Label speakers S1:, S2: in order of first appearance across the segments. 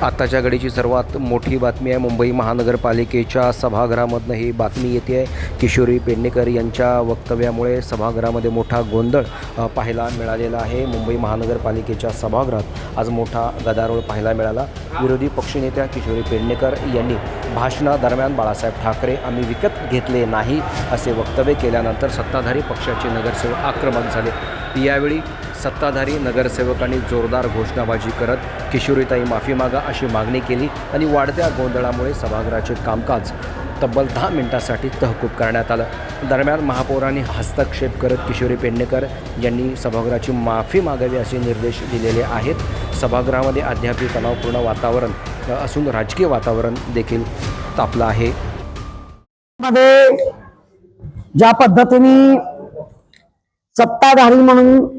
S1: आत्ताच्या घडीची सर्वात मोठी बातमी आहे. मुंबई महानगरपालिकेच्या सभागृहामधनं ही बातमी येते आहे. किशोरी पेडणेकर यांच्या वक्तव्यामुळे सभागृहामध्ये मोठा गोंधळ पाहायला मिळालेला आहे. मुंबई महानगरपालिकेच्या सभागृहात आज मोठा गदारोळ पाहायला मिळाला. विरोधी पक्षनेत्या किशोरी पेडणेकर यांनी भाषणादरम्यान बाळासाहेब ठाकरे आम्ही विकत घेतले नाही असे वक्तव्य केल्यानंतर सत्ताधारी पक्षाचे नगरसेवक आक्रमक झाले. यावेळी सत्ताधारी नगरसेवकांनी जोरदार घोषणाबाजी करत किशोरीताई माफी मागा अशी मागणी केली आणि वाढत्या गोंधळामुळे सभागृहाचे कामकाज तब्बल 10 मिनिटांसाठी तहकूब करण्यात आलं. दरम्यान महापौरांनी हस्तक्षेप करत किशोरी पेडणेकर यांनी सभागृहाची माफी मागावी असे निर्देश दिलेले आहेत. सभागृहामध्ये अद्यापही तणावपूर्ण वातावरण असून राजकीय वातावरण देखील तापलं आहे.
S2: मध्ये ज्या पद्धतीने सत्ताधारी म्हणून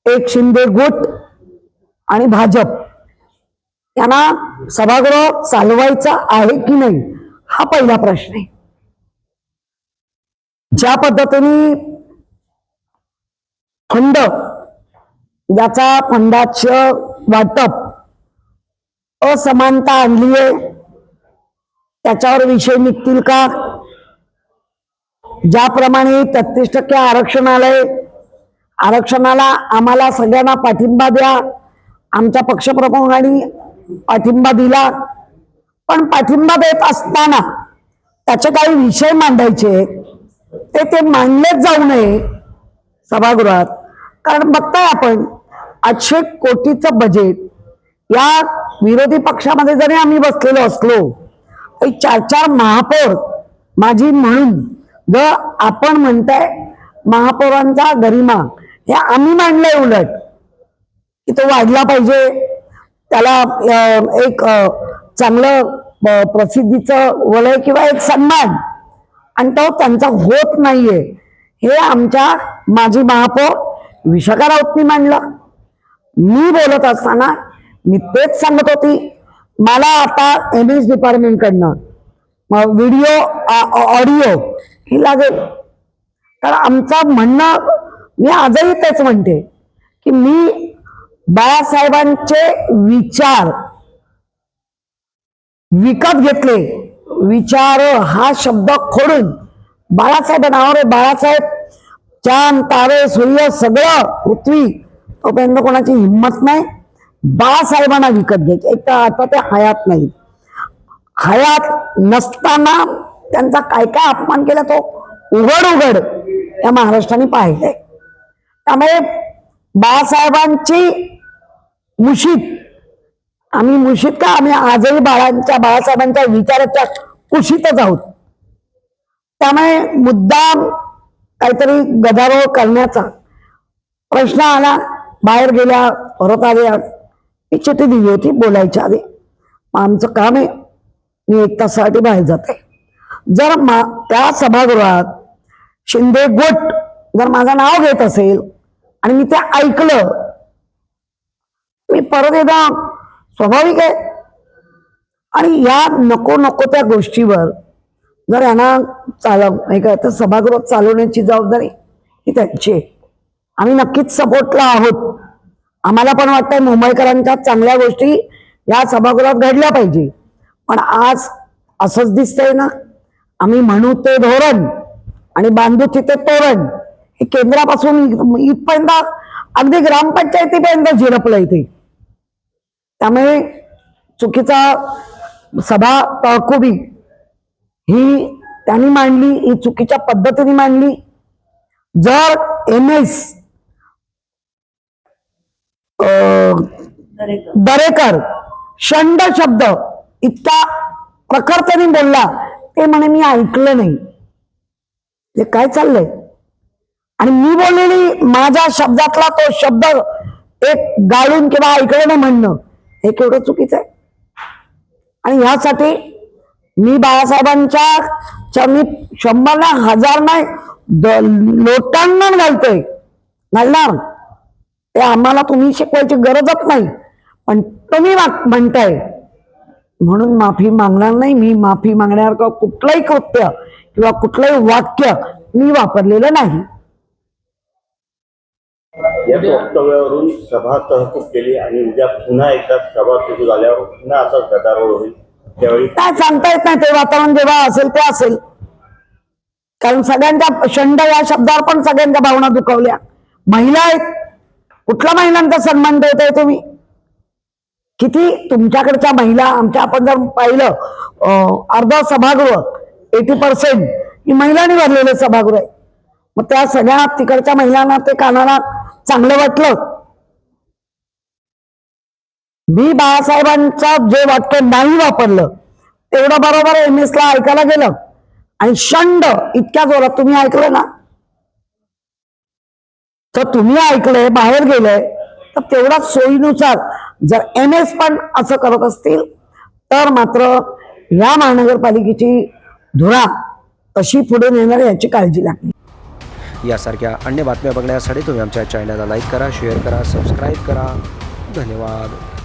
S2: एक शिंदे गुट आणि भाजप यांना सभागृह चालवायचा आहे की नाही हा पहिला प्रश्न आहे. ज्या पद्धतीने फंड ज्याचा फंडाचं वाटप असमानता आणली आहे त्याच्यावर विषय निघतील का? ज्याप्रमाणे 33% आरक्षण आलंय, आरक्षणाला आम्हाला सगळ्यांना पाठिंबा द्या, आमच्या पक्षप्रमुखांनी पाठिंबा दिला, पण पाठिंबा देत असताना त्याचे काही विषय मांडायचे ते मांडलेच जाऊ नये सभागृहात. कारण बघताय आपण 800 कोटीचं बजेट या विरोधी पक्षामध्ये जरी आम्ही बसलेलो असलो तरी 4 महापौर माझी म्हणून जर आपण म्हणताय महापौरांचा गरिमा हे आम्ही मांडलंय, उलट की तो वाढला पाहिजे, त्याला एक चांगलं प्रसिद्धीचं वलय किंवा एक सन्मान, आणि तो त्यांचा होत नाहीये हे आमच्या माजी महापौर विशाखा राऊतनी मांडलं. मी बोलत असताना मी तेच सांगत होती, मला आता MS डिपार्टमेंट कडनं व्हिडिओ ऑडिओ ही लागेल. तर आमचं म्हणणं मी आजही तेच म्हणते की मी बाळासाहेबांचे विचार विकत घेतले. विचार हा शब्द खोडून बाळासाहेब नावावर बाळासाहेब, चांद तारे सूर्य सगळं पृथ्वी तोपर्यंत कोणाची हिंमत नाही बाळासाहेबांना विकत घ्यायची. एक तर आता ते हयात नाही, हयात नसताना त्यांचा काय काय अपमान केला तो उघड या महाराष्ट्राने पाहिलंय. त्यामुळे बाळासाहेबांची मुशीत आम्ही मुशीत का आम्ही आजही बाळासाहेबांच्या विचाराच्या कुशीतच आहोत. त्यामुळे मुद्दाम काहीतरी गदारोळ करण्याचा प्रश्न आला. बाहेर गेल्या परत आल्या, मी चिठ्ठी दिली होती बोलायच्या आधी, आमचं काम आहे, मी 1 तासासाठी बाहेर जाते. जर त्या सभागृहात शिंदे गुट जर माझं नाव घेत असेल आणि मी ते ऐकलं, मी परत एकदा स्वाभाविक आहे. आणि या नको त्या गोष्टीवर जर यांना तर सभागृह चालवण्याची जबाबदारी ही त्यांची आहे. आम्ही नक्कीच सपोर्टला आहोत. आम्हाला पण वाटतंय मुंबईकरांच्या चांगल्या गोष्टी या सभागृहात घडल्या पाहिजे. पण आज असंच दिसतंय ना, आम्ही म्हणू ते धोरण आणि बांधू तिथे तोरण, हे केंद्रापासून इथपर्यंत अगदी ग्रामपंचायतीपर्यंत झिरपलं इथे. त्यामुळे चुकीचा सभा तहकुबी ही त्यांनी मांडली, ही चुकीच्या पद्धतीने मांडली. जर MS दरेकर शंड शब्द इतका प्रखरतेने बोलला, ते म्हणे मी ऐकलं नाही. हे काय चाललंय? आणि मी बोललेली माझ्या शब्दातला तो शब्द एक गाळून किंवा ऐकलं नाही म्हणणं हे केवढं चुकीचं आहे. आणि ह्यासाठी मी बाळासाहेबांच्या मी 100 नाही 1000 नाही लोटांना घालणार. ते आम्हाला तुम्ही शिकवायची गरजच नाही, पण तुम्ही म्हणताय म्हणून माफी मागणार नाही. मी माफी मागण्यासारखं कुठलंही कृत्य किंवा कुठलंही वाक्य मी वापरलेलं नाही.
S3: या वक्तव्यावरून सभा तहकूब केली आणि उद्या पुन्हा एकदा सभा सुरू झाल्यावर पुन्हा असा गदारोळ होईल, त्यावेळी
S2: काय सांगता येत नाही. ते वातावरण जेव्हा असेल ते असेल. कारण सगळ्यांच्या शंड या शब्दावर पण सगळ्यांच्या भावना दुखावल्या. महिला आहेत, कुठल्या महिलांचा सन्मान ठेवताय तुम्ही? किती तुमच्याकडच्या महिला, आमच्या आपण जर पाहिलं अर्ध सभागृह 80% ही महिलांनी भरलेले सभागृह आहे. मग त्या सगळ्या तिकडच्या महिलांना ते कानाला चांगलं वाटलं. मी बाळासाहेबांचं जे वाक्य नाही वापरलं तेवढं बरोबर MS ला ऐकायला गेलं आणि शंड इतक्या जोरात तुम्ही ऐकलं ना, तर तुम्ही ऐकलंय, बाहेर गेलंय, तर तेवढा सोयीनुसार जर MS पण असं करत असतील तर मात्र या महानगरपालिकेची धुरा कशी पुढे नेणार याची काळजी लागली.
S1: यासारख्या अन्य बातम्या बघण्यासाठी तुम्ही आमच्या चॅनलला लाईक करा, शेअर करा, सबस्क्राईब करा. धन्यवाद.